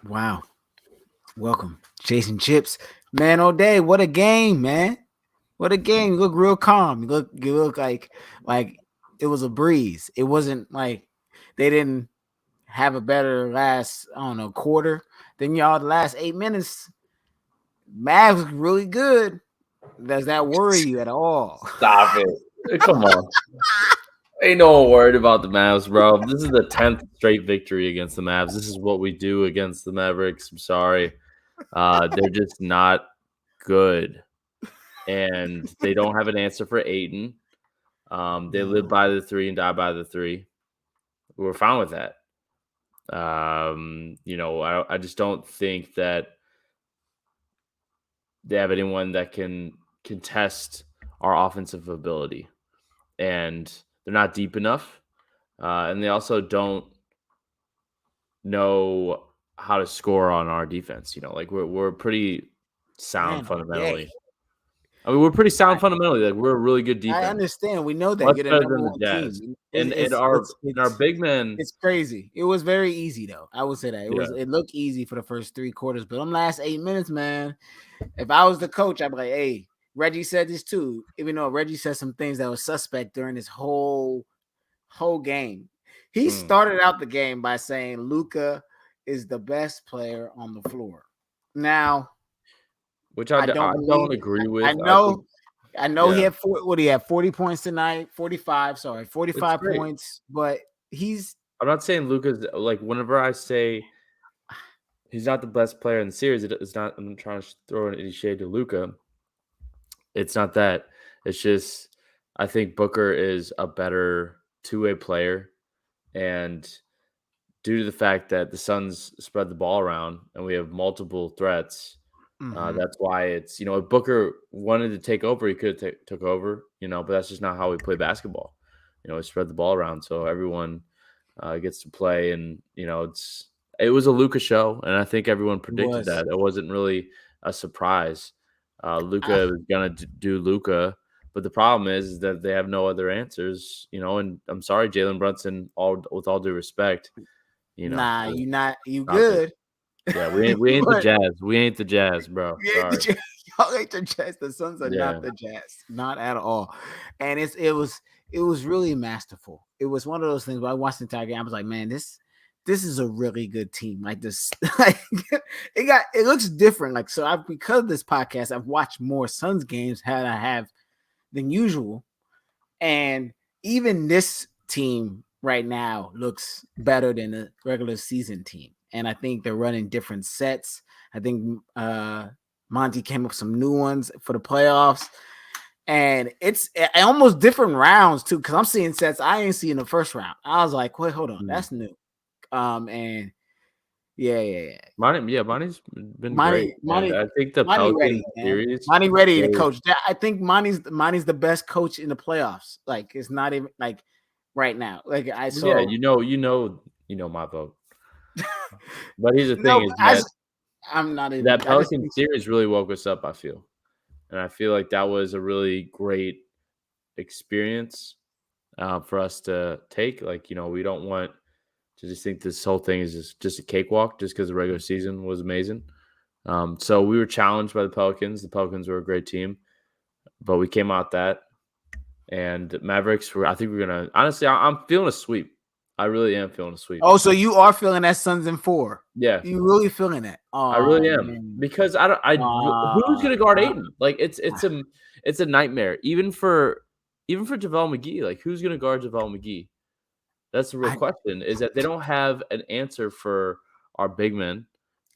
Wow. Welcome. Chasing chips. Man, all day. What a game, man. What a game. You look real calm. You look like it was a breeze. It wasn't like they didn't have a better last, I don't know, quarter than y'all. The last 8 minutes. Mavs really good. Does that worry you at all? Stop it. Come on. Ain't no one worried about the Mavs, bro. This is the 10th straight victory against the Mavs. This is what we do against the Mavericks. I'm sorry. They're just not good. And they don't have an answer for Aiton. They live No. by the three and die by the three. We're fine with that. I just don't think that they have anyone that can contest our offensive ability. And they're not deep enough. And they also don't know how to score on our defense. Like we're pretty sound Man, all day. fundamentally. I mean, we're pretty sound fundamentally. Like we're a really good I defense, understand. We know that much you're the better number than the one Jazz. team. And It's and it's our it's and our it's big men, it's crazy. It was very easy though. I would say that it yeah, was. It looked easy for the first 3 quarters, but them last 8 minutes, man. If I was the coach, I'd be like, "Hey, Reggie said this too." Even though Reggie said some things that was suspect during this whole game, he mm, started out the game by saying Luca is the best player on the floor. Now, which I don't I don't believe it. agree I with. I think, know I know he yeah, had what he had 40 points tonight, 45, sorry, it's 45 great. points, but he's I'm not saying Luka's like whenever I say he's not the best player in the series, it's not. I'm trying to throw any shade to Luka. It's not that. It's just I think Booker is a better two-way player, and due to the fact that the Suns spread the ball around and we have multiple threats, mhm, that's why it's if Booker wanted to take over, he could have took over, but that's just not how we play basketball. We spread the ball around so everyone gets to play, and it was a Luca show, and I think everyone he predicted was. that. It wasn't really a surprise. I, Luca was gonna do Luca, but the problem is that they have no other answers. And I'm sorry, Jalen Brunson. All with all due respect, nah, you not you stop it. good. Yeah, we ain't the But Jazz. We ain't the Jazz, bro. you ain't the Sorry. Jazz. Y'all ain't the Jazz. The Suns are not Yeah. the Jazz, not at all. And it was really masterful. It was one of those things where I watched the entire game. I was like, man, this is a really good team. Like this, like it looks different. Like so, because of this podcast, I've watched more Suns games than I have than usual, and even this team right now looks better than the regular season team. And I think they're running different sets. I think Monty came up with some new ones for the playoffs. And it's almost different rounds too, because I'm seeing sets I ain't see in the first round. I was like, wait, hold on, Mm. that's new. And yeah. Monty's been great, Monty, and Monty, I think the Monty Pelicans ready, man. series Monty ready to is. coach. I think Monty's the best coach in the playoffs. Like it's not even like right now. Like I Well, yeah, saw my vote. But here's the no, thing: but is that I'm not even. that I just Pelican think series really woke us up. I feel, and I feel like that was a really great experience for us to take. Like, we don't want to just think this whole thing is just a cakewalk just because the regular season was amazing. So we were challenged by the Pelicans. The Pelicans were a great team, but we came out that. And Mavericks were, I think we're going to, honestly, I'm feeling a sweep. I really am feeling a sweep. oh, so you are feeling that Suns in 4. Yeah, You really feeling that? I really Oh am man. because I don't. Who's going to guard Uh, Aiden? Like it's a nightmare even for JaVale McGee. Like who's going to guard JaVale McGee? That's the real I question. Is that they don't have an answer for our big men.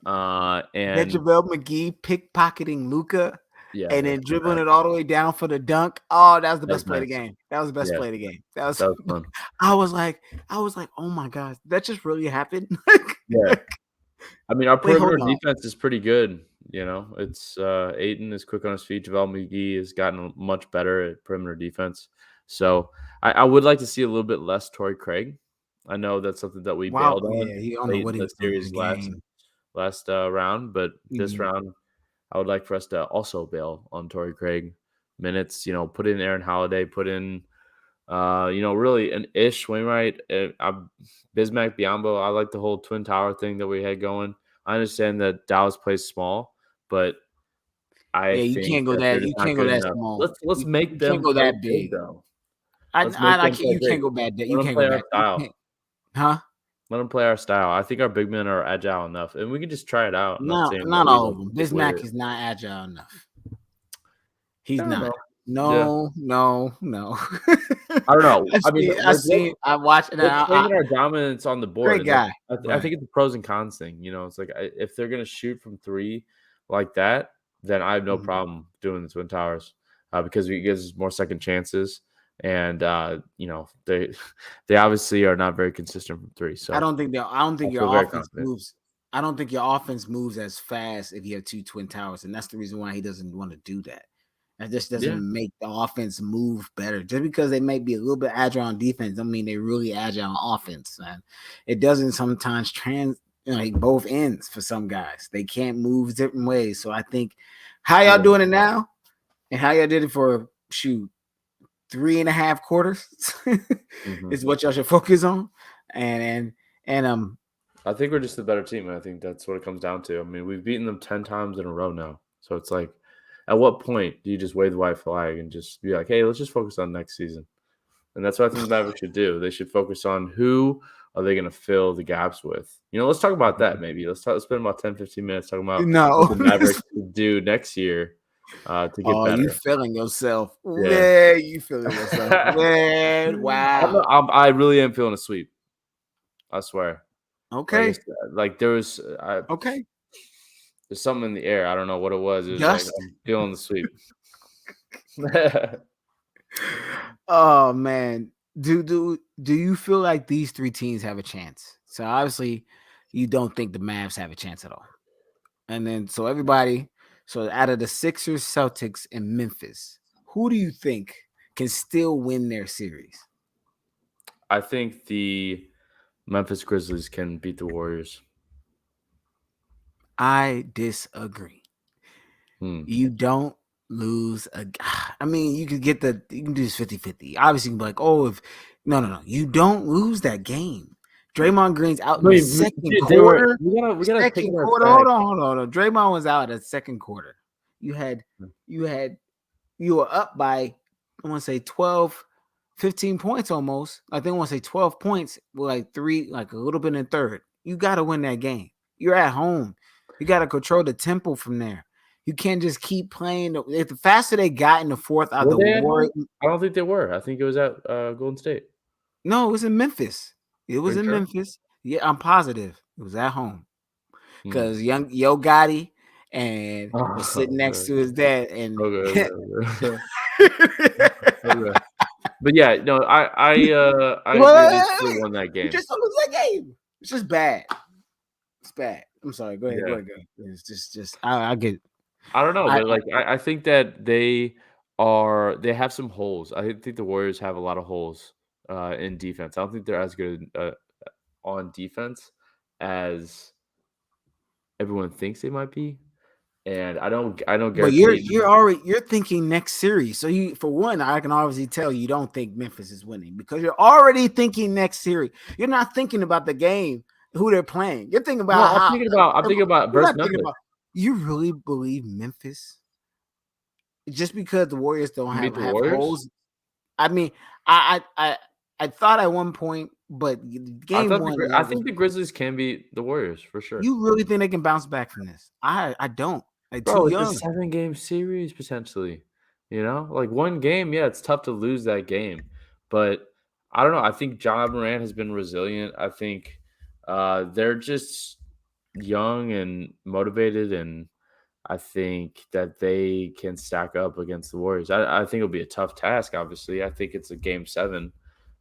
That And JaVale McGee pickpocketing Luca yeah, and that's then so dribbling bad. it all the way down for the dunk. Oh, that was the That was best play of the nice. game. That was the best Yeah, play of the game. That was that was fun. I was like, oh my gosh, that just really happened. Yeah, I mean our Wait, perimeter hold on. defense is pretty good. It's Aiton is quick on his feet. JaVale McGee has gotten much better at perimeter defense. So I would like to see a little bit less Torrey Craig. I know that's something that we Wow, bailed on yeah, he don't know late what in he the was doing in the series game. last round, but this Mhm. round I would like for us to also bail on Torrey Craig minutes. Put in Aaron Holiday, put in really an Wainwright, Bismack Biombo. I like the whole Twin Tower thing that we had going. I understand that Dallas plays small, but I Yeah, you think can't go that they're that. just You not can't go good that enough. small. Let's make You can't them go play that big big. though. Let's make I them can't. play You big. can't go bad. You Let them can't go play our back. You style. can't. Huh? Let them play our style. I think our big men are agile enough, and we can just try it out. I'm not No, saying that not we all like of them. stick with Bismack it. is not agile enough. I He's don't not. know. Yeah, No, no, no. I don't know. I mean, I've like seen, I watched, and let's bring in our dominance on the board, great and that's guy. I Right. think it's a pros and cons thing. It's like if they're gonna shoot from three like that, then I have no Mhm. problem doing the Twin Towers because it gives us more second chances, and they they obviously are not very consistent from three, so I don't I think your feel very offense confident. moves. I don't think your offense moves as fast if you have two twin towers, and that's the reason why he doesn't want to do that. That just Yeah, doesn't make the offense move better. Just because they might be a little bit agile on defense, don't mean they're really agile on offense, man. It doesn't sometimes like both ends for some guys. They can't move different ways. So I think how y'all yeah. doing it now and how y'all did it for 3.5 quarters hmm is what y'all should focus on. And I think we're just the better team. And I think that's what it comes down to. I mean, we've beaten them 10 times in a row now, so it's like, at what point do you just wave the white flag and just be like, "Hey, let's just focus on next season"? And that's what I think the Mavericks should do. They should focus on who are they going to fill the gaps with. Let's talk about that maybe. Let's spend about 10, 15 minutes talking about what no. the Mavericks should do next year to get Oh, you better. feeling yourself. Yeah. Man, you feeling yourself. Man, wow. I really am feeling a sweep. I swear. Like, Okay. like Okay. there's something in the air. I don't know what it was. It was like Dust. I'm feeling the sweep. Oh man. Do you feel like these three teams have a chance? So obviously you don't think the Mavs have a chance at all. And then so out of the Sixers, Celtics, and Memphis, who do you think can still win their series? I think the Memphis Grizzlies can beat the Warriors. I disagree. Hmm. You don't lose a. I mean, you can do this 50-50. Obviously, you can be like, oh, if no. You don't lose that game. Draymond Green's out in the Wait, second they were. quarter. We gotta take Second it as quarter. fact. Hold on. Draymond was out at second quarter. You had you had you were up by I want to say 12, 15 points almost. I think I want to say 12 points with like a little bit in third. You got to win that game. You're at home. You got to control the tempo from there. You can't just keep playing. If the faster they got in the fourth, Were the they at war. home? I don't think they were. I think it was at Golden State. No, it was in Memphis. It Are was you in sure? Memphis. Yeah, I'm positive it was at home Hmm. because young Yo Gotti and was sitting Oh, next okay. to his dad and. Okay. Okay. But yeah, no, I agree. They still What? won that You game. just don't lose that game. It's just bad. It's bad. I'm sorry. Go ahead. Go Yeah. ahead. Go ahead. It's just I get. I don't know, I but like I think that they have some holes. I think the Warriors have a lot of holes in defense. I don't think they're as good on defense as everyone thinks they might be. And I don't but guarantee. you're thinking next series. So you for one, I can obviously tell you don't think Memphis is winning because you're already thinking next series. You're not thinking about the game, who they're playing. You're thinking No, about how I'm thinking about you're versus not thinking Memphis. about you really believe Memphis just because the Warriors don't Can beat the have Warriors? holes. I mean, I thought at one point, but game one I was think the Grizzlies can beat the Warriors for sure. you really think they can bounce back from this? I don't. They're too Bro, it's a young. 7-game series potentially. Like one game, yeah, it's tough to lose that game. But I don't know. I think John Moran has been resilient. I think they're just young and motivated, and I think that they can stack up against the Warriors. I think it'll be a tough task, obviously. I think it's a game seven,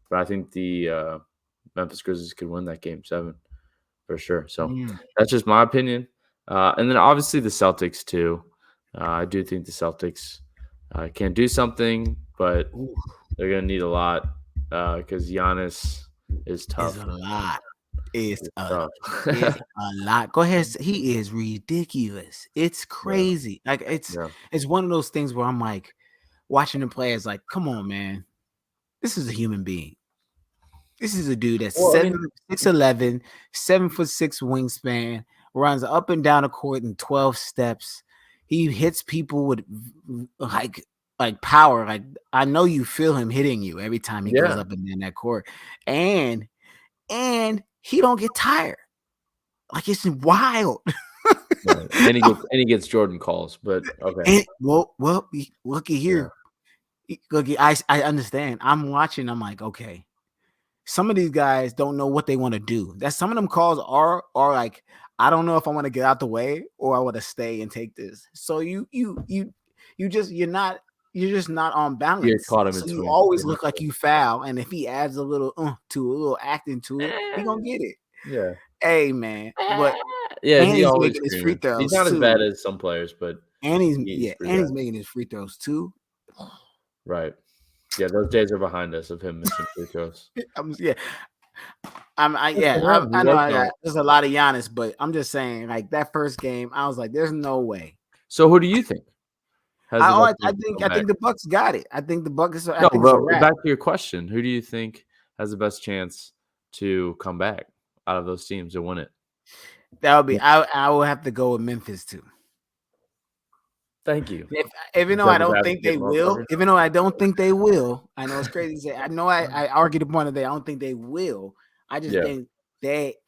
but I think the Memphis Grizzlies could win that game seven for sure. So Mm. that's just my opinion. And then obviously the Celtics too. I do think the Celtics can do something, but Ooh, they're gonna need a lot because Giannis is it's tough, a man. lot. It's He's a tough. it's a lot. Go ahead. He is ridiculous. It's Yeah, crazy. Like yeah. it's one of those things where I'm like watching the players. Like, come on, man. This is a human being. This is a dude that's Well, I mean, 7'11", 7'6" wingspan, runs up and down the court in 12 steps. He hits people with like power. Like I know you feel him hitting you every time he goes Yeah. up and down that court. And he don't get tired. Like it's wild. Right. And he gets Jordan calls, but okay. And looky Yeah. here. I understand. I'm watching. I'm like, okay. Some of these guys don't know what they want to do. That some of them calls are like, I don't know if I want to get out the way or I want to stay and take this. So you're just not on You balance. caught him in So you between. always Yeah. look like you foul. And if he adds a little acting to it, he gonna get it. Yeah. Hey man, but Yeah, and he he's always making his free screaming. He's throws not as bad too. as some players, but And he's pretty and he's bad. making his free throws too. Right. Yeah, those days are behind us of him missing free throws. Yeah, Good for him. He I know worked on it. there's a lot of Giannis, but I'm just saying, like that first game, I was like, there's no way. So who do you think has the best chance to come I back? think the Bucks got it. I think the Bucks. I No, think it's a but wrap. back to your question, who do you think has the best chance to come back out of those teams and win it? That would be. I will have to go with Memphis too. Thank you. If even though I Devil's don't think they advocate, will, motherfucker. even though I don't think they will, I know it's crazy to say. I know I argued the point of that. I don't think they will. I just Yeah, think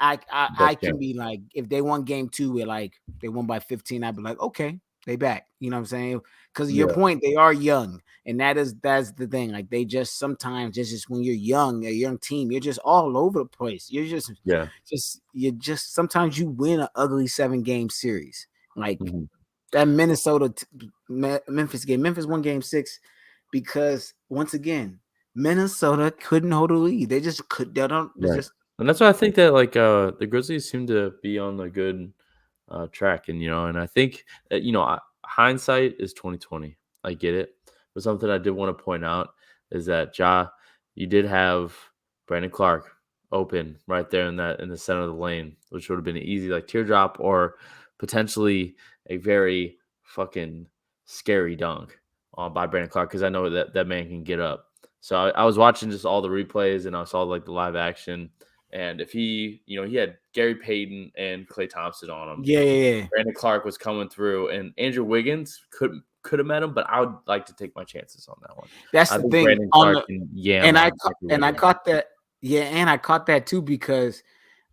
I best can chance. be like, if they won game 2 where like they won by 15, I'd be like, okay, they back. You know what I'm saying? Because your Yeah, point, they are young, and that's the thing. Like they just sometimes just when you're young, a young team, you're just all over the place. You're yeah. just sometimes you win an ugly 7-game series. Like Mhm. that Memphis game. Memphis won game 6 because once again, Minnesota couldn't hold a lead. They just could. They Right. just And that's why I think that like the Grizzlies seem to be on a good track, and and I think that, hindsight is 2020. I get it, but something I did want to point out is that you did have Brandon Clark open right there in the center of the lane, which would have been an easy like teardrop or potentially a very fucking scary dunk by Brandon Clark, because I know that that man can get up. So I was watching just all the replays and I saw like the live action, and if he had Gary Payton and Klay Thompson on him. yeah. Brandon Clark was coming through, and Andrew Wiggins could have met him, but I would like to take my chances on that one. That's I the think thing Brandon on Clark the can yam on Andrew and I Wiggins. caught that. Yeah, and I caught that too because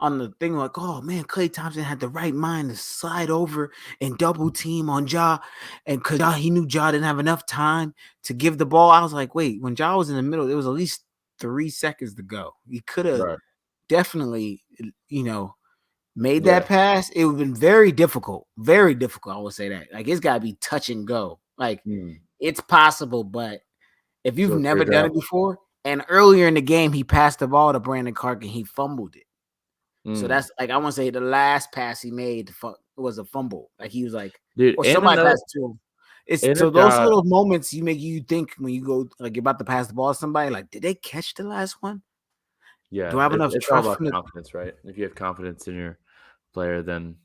on the thing like, oh man, Klay Thompson had the right mind to slide over and double team on Ja, and because he knew Ja didn't have enough time to give the ball. I was like, wait, when Ja was in the middle, there was at least 3 seconds to go. He could have Right. definitely, made Yeah. that pass. It would have been very difficult. Very difficult. I would say that. Like it's got to be touch and go. Like Mm. it's possible, but if you've So never done teardrop. it before, and earlier in the game, he passed the ball to Brandon Clark and he fumbled it. So Mm. that's like I want to say the last pass he made was a fumble. Like he was like, Dude, or and somebody another passed to him. It's and a so those Ja little moments you make you think when you go like you're about to pass the ball to somebody. Like, did they catch the last one? yeah, Do I have it's enough it's all trust about from the? confidence, right? If you have confidence in your player, then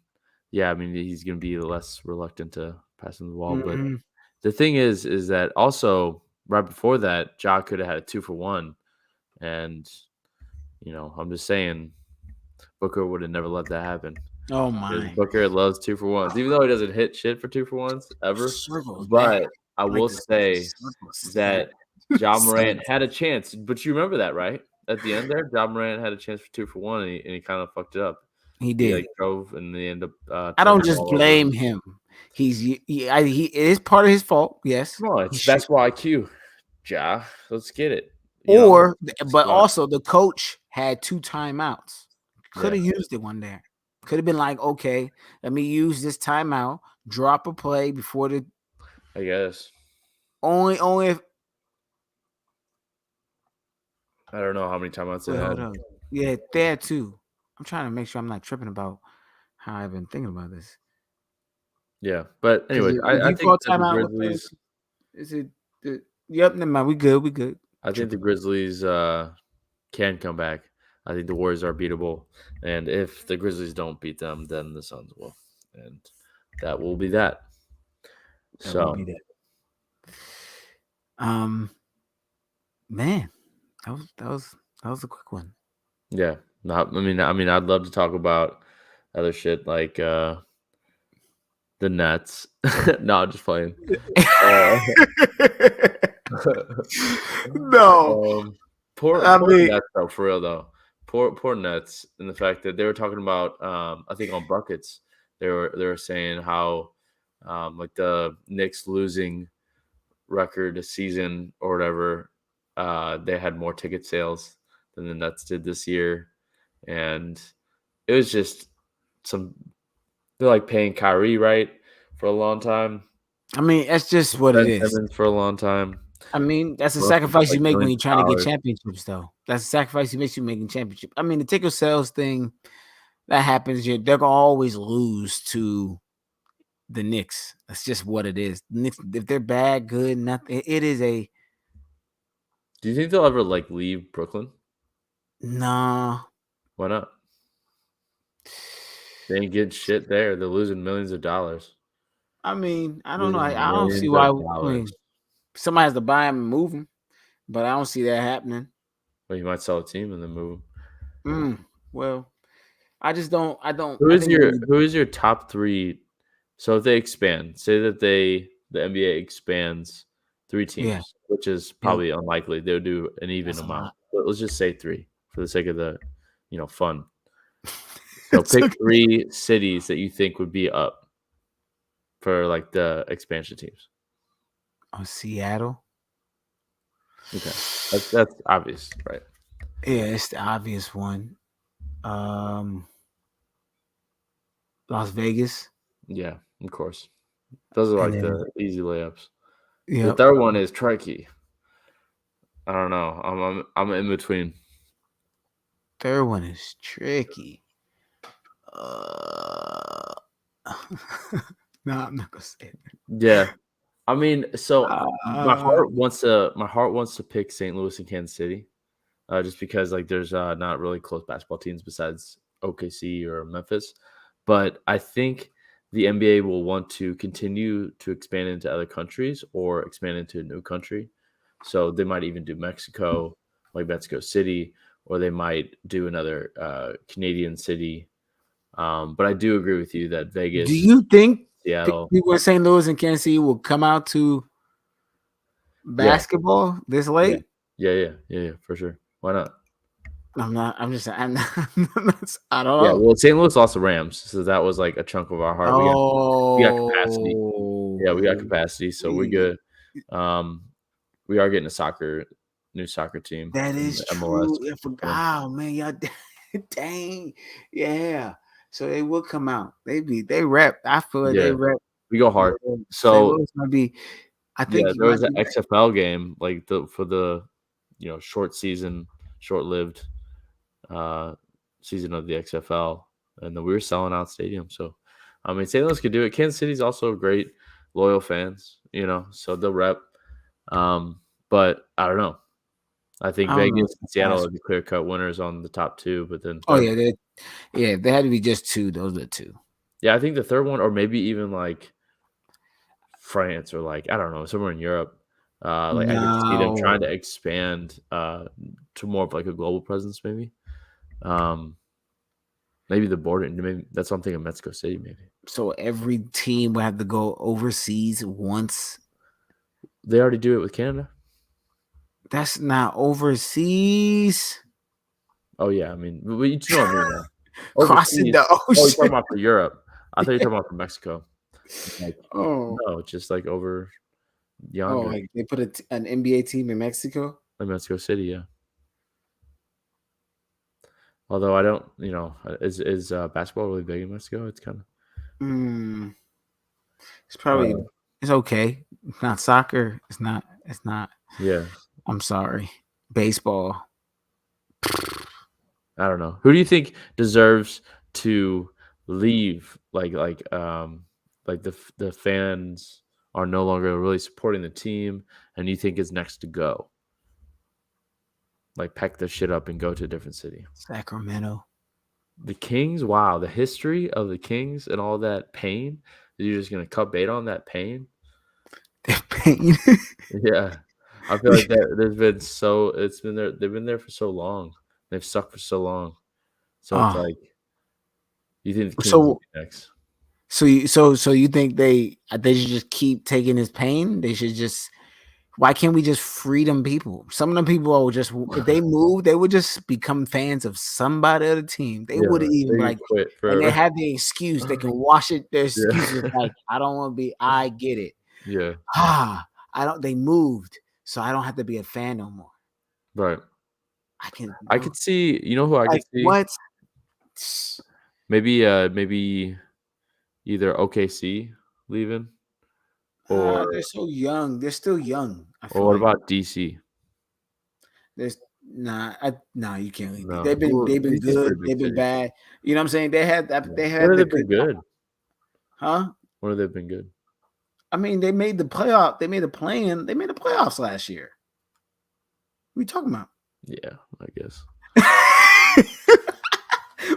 yeah, I mean he's gonna be less reluctant to pass him the ball. But Mhm. the thing is that also right before that, Ja could have had a 2-for-1, and I'm just saying Booker would have never let that happen. Oh Because my! Booker loves 2-for-1s, even though he doesn't hit shit for 2-for-1s ever. Circles back. But I I like will to say say circles stack. that Ja Morant Suns. had a chance, but you remember that, right? At the end there, Ja Morant had a chance for 2-for-1, and he kind of fucked it up. He He like did. drove and they end up I turning don't the just ball over. blame him. It is part of his fault. Yes, Come on, he it's should. basketball IQ, Ja. Let's get it. But Smart. also the coach had 2 timeouts. Could Yeah, have used it one there. Could have been like, okay, let me use this timeout, drop a play before the I guess. only if I don't know how many timeouts they wait, hold had. up. Yeah, there too. I'm trying to make sure I'm not tripping about how I've been thinking about this. Yeah, but Because anyways, if I you think call that the timeout, what play Grizzlies. is it? Yep, never mind. We good. We good. I think the Tripping. Grizzlies can come back. I think the Warriors are beatable, and if the Grizzlies don't beat them, then the Suns will, and that will be that. That will So be that. Um, man, that was a quick one. yeah, I mean, I'd love to talk about other shit like the Nets. No, I'm just playing. Uh, No, I poor mean, Nets though, for real though. Poor Nets, and the fact that they were talking about, I think on buckets, they were saying how, like the Knicks losing record a season or whatever, they had more ticket sales than the Nets did this year, and it was just some. They're like paying Kyrie right for a long time, that's just what it Ben is. Simmons for a long time. That's a Both of them, sacrifice you like make when millions you're of trying to get dollars. championships, though. That's a sacrifice you make you making championship. The ticket sales thing that happens. They're gonna always lose to the Knicks. That's just what it is. Knicks, if they're bad, good, nothing. It is a Do you think they'll ever like leave Brooklyn? nah. Why not? They ain't getting shit there. They're losing millions of dollars. I don't know. Losing I don't see millions why. of dollars. Somebody has to buy him and move him, but I don't see that happening. Well, you might sell a team and then move 'em. Well, I just don't. I don't. Who I is think your when who is your top three? So if they expand, say that the NBA expands three yeah, teams, which is yep, probably unlikely. They'll do an even that's a amount. lot. But let's just say three for the sake of the fun. So It's pick okay. three cities that you think would be up for like the expansion teams. Oh, Seattle. Okay, that's obvious, right? Yeah, it's the obvious one. Um, Las Vegas, Yeah, of course. Those are and like then the easy layups. The yep, third one is tricky. I don't know. I'm in between. third one is tricky. Uh, no, I'm not gonna say it. Yeah, I mean, so Uh, my heart wants to pick St. Louis and Kansas City, just because like there's not really close basketball teams besides OKC or Memphis, but I think the NBA will want to continue to expand into other countries or expand into a new country. So they might even do Mexico, like Mexico City, or they might do another Canadian city. But I do agree with you that do Vegas, you think Seattle, people in St. Louis and Kansas City will come out to yeah, basketball this yeah, late? yeah, for sure. Why not? I'm not. I'm just. I'm not. I don't Yeah, know. well, St. Louis lost the Rams, so that was like a chunk of our heart. We got capacity. Yeah, we got Oh, capacity, so we're we- good. Um, we are getting new soccer team that in is the MLS. true. I Yeah, forgot. Oh man, y'all. Dang. Yeah. So they will come out. They rep. I feel like they yeah, rep. we go Yeah. hard. St. So Louis might be. I think yeah, you there might was an be right. XFL game like for the short season, short lived uh, season of the XFL, and then we were selling out stadiums. So, I mean, St. Louis could do it. Kansas City's also great, loyal fans, so they'll rep. But I don't know. I think I don't know. Vegas and Seattle are the clear cut winners on the top two, but then Oh third, yeah, they had to be just two. Those are the two. yeah, I think the third one, or maybe even like France or like I don't know, somewhere in Europe. Like I could see them trying No. to expand to more of like a global presence, maybe. Um, maybe the border. Maybe that's something in Mexico City, maybe. So every team will have to go overseas once. They already do it with Canada. That's not overseas. Oh yeah, I mean, you know what I mean. Though. Crossing Overseas. the Oh, you're talking ocean. about for Europe. I thought you were talking about for Mexico. Like, Oh, no, it's just like over oh, yonder, like they put an NBA team in Mexico. like Mexico City. Yeah. Although I don't, is basketball really big in Mexico? It's kind of, Mm, it's uh, probably it's okay. It's not soccer. It's not. It's not. yeah. I'm sorry. Baseball. I don't know. Who do you think deserves to leave? Like the fans are no longer really supporting the team, and you think is next to go? Like pack their shit up and go to a different city. Sacramento. The Kings, wow, the history of the Kings and all that pain. You're just gonna cut bait on that pain? They're pain. Yeah, I feel like that. It's been there. They've been there for so long. They've sucked for so long. So it's Oh, like You think the Kings will So be next? so you think they should just keep taking his pain? They should just why can't we just free them people? Some of them people will just if they move, they would just become fans of somebody other team. They Yeah, wouldn't even they could like quit and they forever. have the excuse. They can wash it. Their excuse is Yeah. like, I don't want to be, I get it. Yeah, I don't they moved, so I don't have to be a fan no more. right. I can I bro. could see, you know who I Like could see? what? Maybe either OKC leaving or They're so young. They're still young. I feel what like about DC? there's nah, you can't leave. No. They've Well, been DC's a good. pretty big They've been city. bad. You know what I'm saying? Yeah. They When had have the they good been good? huh? When have they been good? I mean, they made the playoff. They made a plan. They made the playoffs last year. What are you talking about? Yeah, I guess.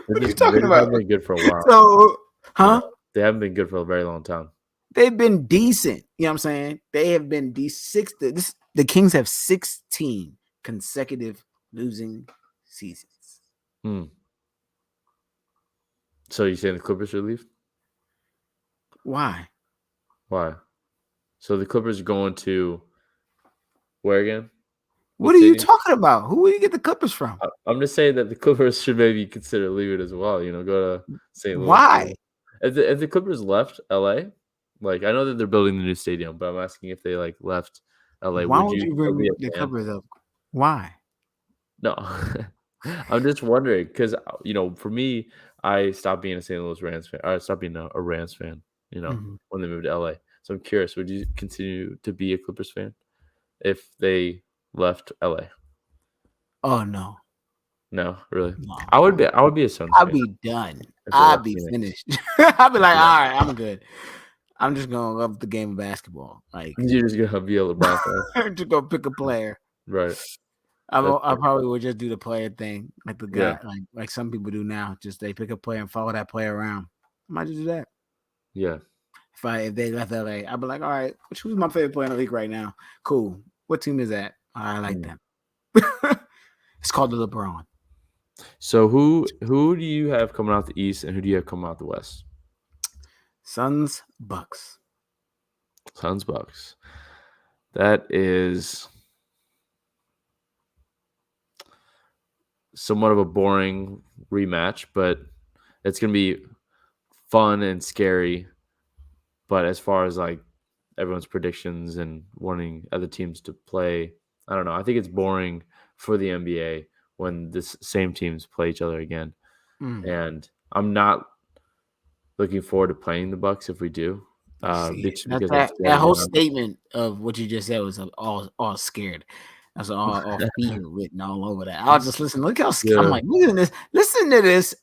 What are you They talking just about? haven't been good for a while. So, You know, huh? they haven't been good for a very long time. They've been decent. You know what I'm saying? They have been the Kings have 16 consecutive losing seasons. Hmm. So you saying the Clippers should leave? Why? Why? So the Clippers are going to where again? What What are you stadium? talking about? Who will you get the Clippers from? I'm just saying that the Clippers should maybe consider leaving as well. You know, go to St. Louis. Why? If the Clippers left LA, like I know that they're building the new stadium, but I'm asking if they like left LA, Why would would you you still be bring the a fan? Clippers up? Why? No, I'm just wondering because you know, for me, I stopped being a St. Louis Rams fan. Or I stopped being a Rams fan. You know, Mhm. when they moved to LA. So I'm curious, would you continue to be a Clippers fan if they left LA? Oh no, No, really. no. I would be a Suns I'll fan be done. if they I'll left be Phoenix. finished. I'll be like, Yeah. all right, I'm good. I'm just gonna love the game of basketball. Like, You're just gonna be a LeBron fan. to go pick a player. Right. That's I fair. probably would just do the player thing, like the Yeah. guy, like some people do now. Just they pick a player and follow that player around. I might just do that. Yeah. If they left LA, I'd be like, all right, who's my favorite player in the league right now? Cool. What team is that? I like Mm. them. It's called the LeBron. So who do you have coming out the East and who do you have coming out the West? Suns, Bucks. Suns Bucks. That is somewhat of a boring rematch, but it's gonna be fun and scary. But as far as like everyone's predictions and wanting other teams to play, I don't know. I think it's boring for the NBA when this same teams play each other again. Mm. And I'm not looking forward to playing the Bucks if we do. See, Just that because I'm scared that of whole Giannis. statement of what you just said was all scared. That's all fear written all over that. I was just listening. Look how I'm Yeah, like, look at this. Listen to this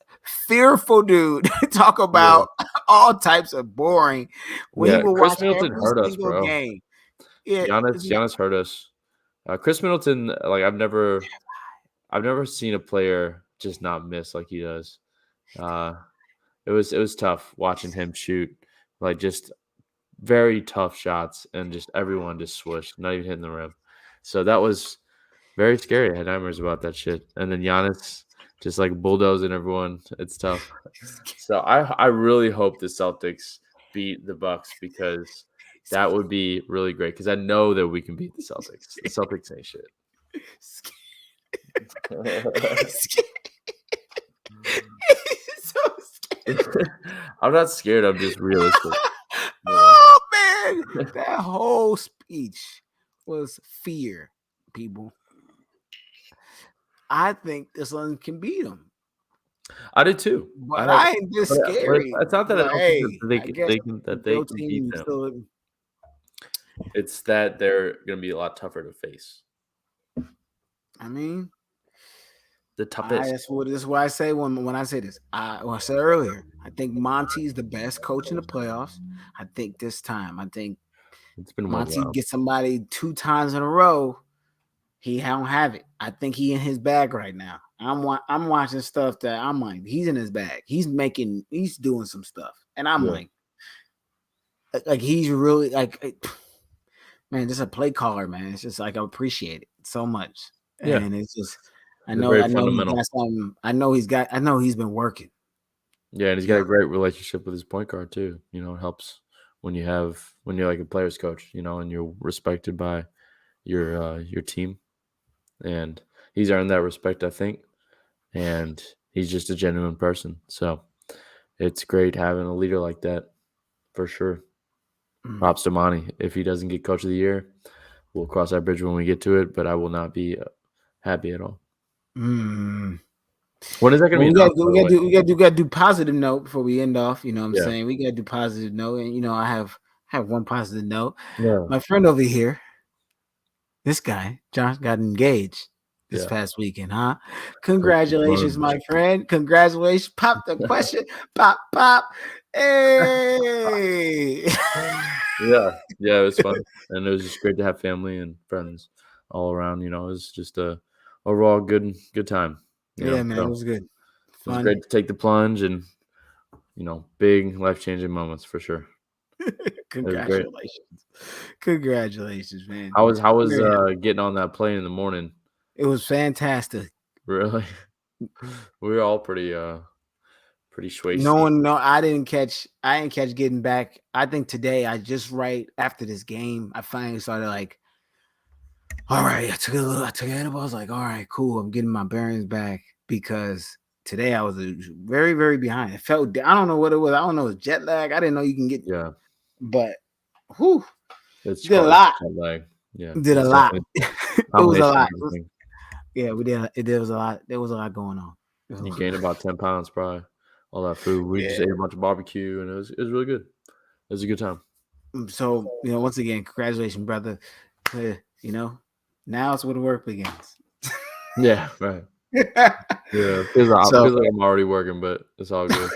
fearful dude talk yeah, about all types of boring when he yeah. will Chris watch Middleton every hurt us, single bro. game. Yeah, Giannis hurt us. Chris Middleton, like I've never seen a player just not miss like he does. Uh, it was tough watching him shoot, like just very tough shots, and just everyone just swished, not even hitting the rim. So that was very scary. I had nightmares about that shit. And then Giannis just like bulldozing everyone. It's tough. So I really hope the Celtics beat the Bucks because that would be really great. Because I know that we can beat the Celtics. The Celtics ain't shit. He's so scared. I'm not scared. I'm just realistic. Yeah. Oh man, that whole speech was fear, people. I think the Suns can beat them, I did too. but I ain't this But scary. it's not that I But don't think that hey, I guess if they your can beat team them. still, It's that they're going to be a lot tougher to face. I mean, The toughest. this is what I say when I say this. I said earlier, I think Monty's the best coach in the playoffs. I think this time, I think It's been one Monty while. gets somebody 2 times in a row. He don't have it. I think he in his bag right now. I'm watching stuff that I'm like, he's in his bag. He's doing some stuff, and I'm Yeah. like he's really like, man, just a play caller, man. It's just like I appreciate it so much, Yeah. and it's just They're very I know he's fundamental. got some. I know he's been working. Yeah, and he's got Yeah. a great relationship with his point guard too. It helps when you're like a player's coach, and you're respected by your team, and he's earned that respect, I think, and he's just a genuine person. So it's great having a leader like that for sure. Mm. Props to Monty. If he doesn't get Coach of the Year, we'll cross that bridge when we get to it. But I will not be happy at all. Mm. When is that going Well, to be announced, by the way? we got to do positive note before we end off. You know what I'm Yeah. saying? We got to do positive note, and I have one positive note. Yeah. My friend over here, this guy, John, got engaged this Yeah. past weekend, huh? Heard some Congratulations, plunge. my friend. Congratulations. Pop the question. Pop, pop. Hey. Yeah. Yeah, it was fun. And it was just great to have family and friends all around. It was just a overall good time. Yeah, man, it So was good. it was Fun. great to take the plunge and big life changing moments for sure. It was great. Congratulations. Congratulations, man. How was Very happy. getting on that plane in the morning? It was fantastic. Really? We were all pretty No, swayzy. I didn't catch getting back. I think today I just right after this game, I finally started like, all right, I took a edible. I was like, all right, cool. I'm getting my bearings back because today I was very, very behind. It felt, I don't know what it was. I don't know. It's jet lag. I didn't know you can get, Yeah. but whew, It's did a called it's lot. jet lag. Yeah. Did a It's lot. definitely It was a combination lot. of everything. Yeah, we did. There was a lot. There was a lot going on. You gained about 10 pounds probably. All that food. We just Yeah. ate a bunch of barbecue and it was really good. It was a good time. So, once again, congratulations, brother. Now it's where the work begins. Yeah, right. Yeah. Feels So, like I'm already working, but it's all good.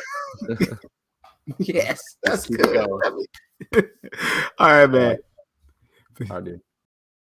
yes, Just that's keep it good. going. All right, All man. right. I do.